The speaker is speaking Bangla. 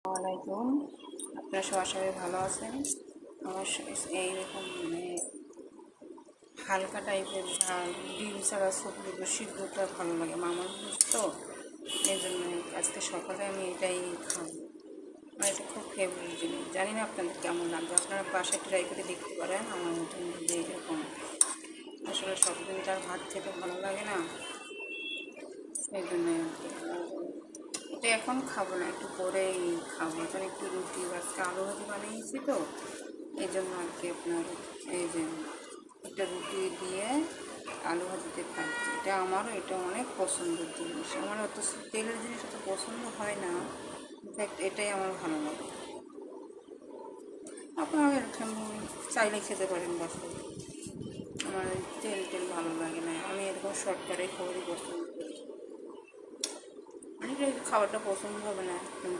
আলাইকুম। আপনারা সবাই ভালো আছেন? আমার এইরকম হালকা টাইপের ঝাল ডিম ছাড়া শুকনো সিদ্ধটা ভালো লাগে মামার তো এই জন্য আজকে সকালে আমি এটাই খাবো। আমার এটা খুব ফেভারিট জিনিস। জানি না আপনাদের কেমন লাগবে, আপনারা বাসায় ট্রাই করে দেখতে পারেন। আমার মতন যে এরকম আসলে সবদিন তার ভাত খেতে ভালো লাগে না, এই জন্য এটা এখন খাবো না, একটু পরেই খাবো। এখন একটু রুটি আজকে আলু ভাজি বানিয়েছি তো এই জন্য আর কি আপনার এই যে একটা রুটি দিয়ে আলু ভাজিতে খাচ্ছি। এটা অনেক পছন্দের জিনিস। আমার অত তেলের জিনিস অত পছন্দ হয় না, ইনফ্যাক্ট এটাই আমার ভালো লাগে। আপনারা এরকম চাইলে খেতে পারেন বাসায়। আমার তেল ভালো লাগে না, আমি এরকম শর্টকাটে খাবারই পছন্দ করি। খাবারটা পছন্দ হবে না